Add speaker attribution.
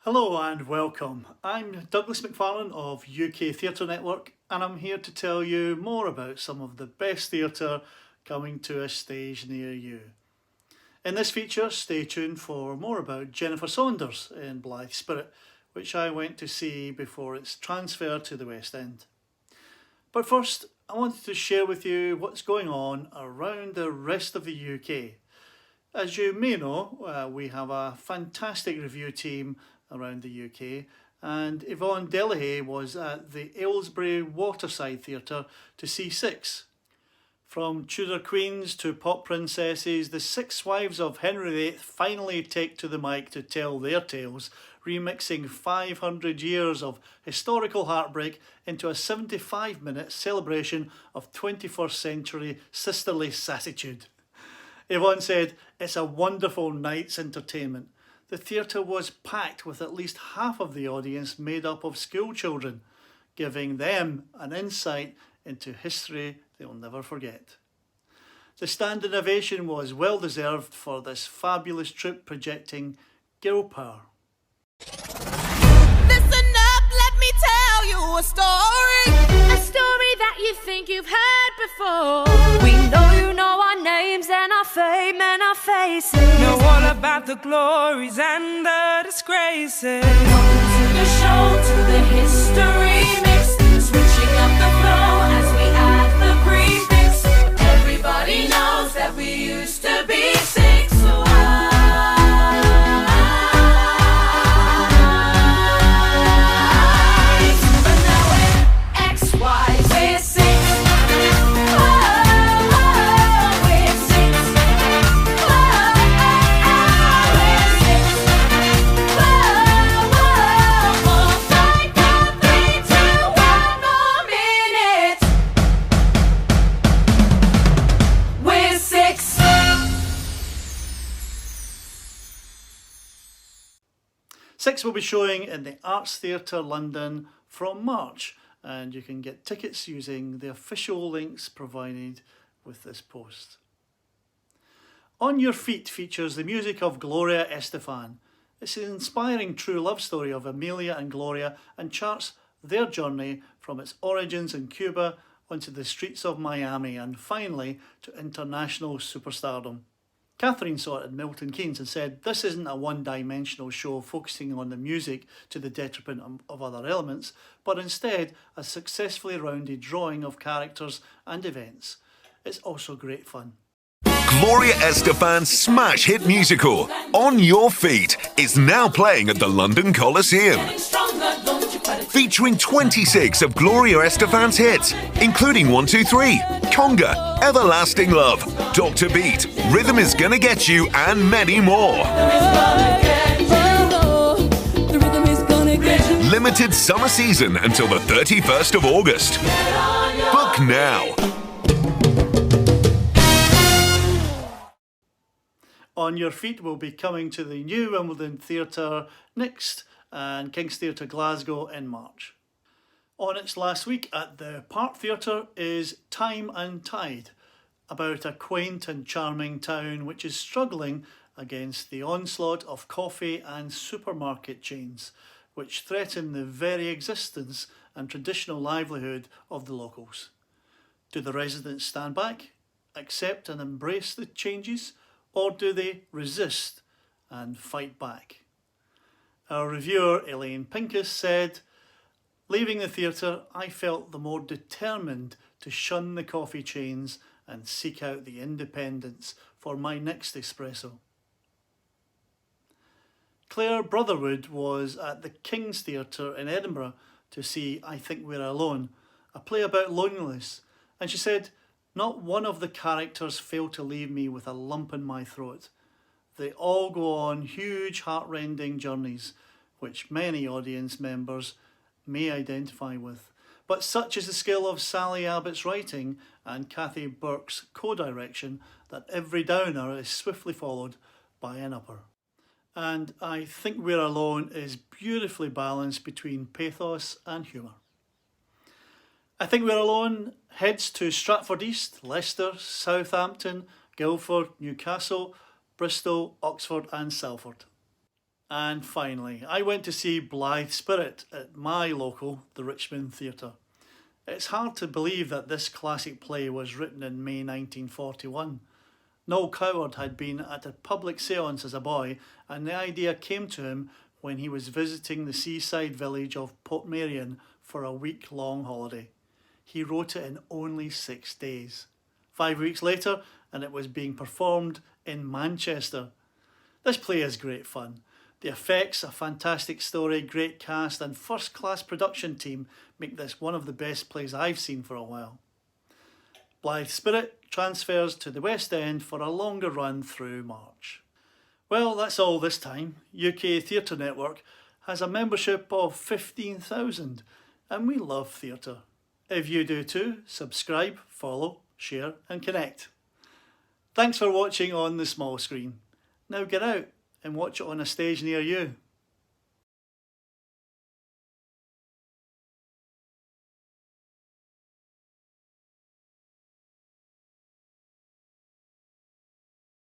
Speaker 1: Hello and welcome. I'm Douglas McFarlane of UK Theatre Network, and I'm here to tell you more about some of the best theatre coming to a stage near you. In this feature, stay tuned for more about Jennifer Saunders in Blithe Spirit, which I went to see before its transfer to the West End. But first, I wanted to share with you what's going on around the rest of the UK. As you may know, we have a fantastic review team around the UK, and Yvonne Delahaye was at the Aylesbury Waterside Theatre to see Six. From Tudor queens to pop princesses, the six wives of Henry VIII finally take to the mic to tell their tales, remixing 500 years of historical heartbreak into a 75-minute celebration of 21st century sisterly sassitude. Yvonne said, "It's a wonderful night's entertainment. The theatre was packed with at least half of the audience made up of school children, giving them an insight into history they'll never forget." The standing ovation was well deserved for this fabulous troupe projecting girl power.
Speaker 2: Listen up, let me tell you a story. A story that you think you've heard before. We know you know our names and our fame and our faces.
Speaker 3: Know all about the glories and the disgraces.
Speaker 2: Welcome to the show, to the history mix. Switching up the flow as we add the prefix. Everybody knows that we used to be six.
Speaker 1: Six will be showing in the Arts Theatre London from March, and you can get tickets using the official links provided with this post. On Your Feet features the music of Gloria Estefan. It's an inspiring true love story of Amelia and Gloria and charts their journey from its origins in Cuba onto the streets of Miami and finally to international superstardom. Catherine saw it in Milton Keynes and said, "This isn't a one-dimensional show focusing on the music to the detriment of other elements, but instead a successfully rounded drawing of characters and events. It's also great fun."
Speaker 4: Gloria Estefan's smash hit musical, On Your Feet, is now playing at the London Coliseum. Featuring 26 of Gloria Estefan's hits, including 123, Conga, Everlasting Love, Dr. Beat, Rhythm Is Gonna Get You, and many more. Limited summer season until the 31st of August. Book now.
Speaker 1: On Your Feet will be coming to the new Wimbledon Theatre next and King's Theatre Glasgow in March. On its last week at the Park Theatre is Time and Tide, about a quaint and charming town which is struggling against the onslaught of coffee and supermarket chains, which threaten the very existence and traditional livelihood of the locals. Do the residents stand back, accept and embrace the changes, or do they resist and fight back? Our reviewer Elaine Pincus said, "Leaving the theatre, I felt the more determined to shun the coffee chains and seek out the independence for my next espresso." Claire Brotherwood was at the King's Theatre in Edinburgh to see I Think We're Alone, a play about loneliness, and she said, "Not one of the characters failed to leave me with a lump in my throat. They all go on huge heart-rending journeys, which many audience members may identify with. But such is the skill of Sally Abbott's writing and Kathy Burke's co-direction that every downer is swiftly followed by an upper. And I Think We're Alone is beautifully balanced between pathos and humour." I Think We're Alone heads to Stratford East, Leicester, Southampton, Guildford, Newcastle, Bristol, Oxford and Salford. And finally, I went to see Blithe Spirit at my local, the Richmond Theatre. It's hard to believe that this classic play was written in May 1941. Noel Coward had been at a public séance as a boy, and the idea came to him when he was visiting the seaside village of Portmeirion for a week-long holiday. He wrote it in only 6 days. 5 weeks later, and it was being performed in Manchester. This play is great fun. The effects, a fantastic story, great cast and first-class production team make this one of the best plays I've seen for a while. Blithe Spirit transfers to the West End for a longer run through March. Well, that's all this time. UK Theatre Network has a membership of 15,000 and we love theatre. If you do too, subscribe, follow, share and connect. Thanks for watching on the small screen. Now get out and watch it on a stage near you.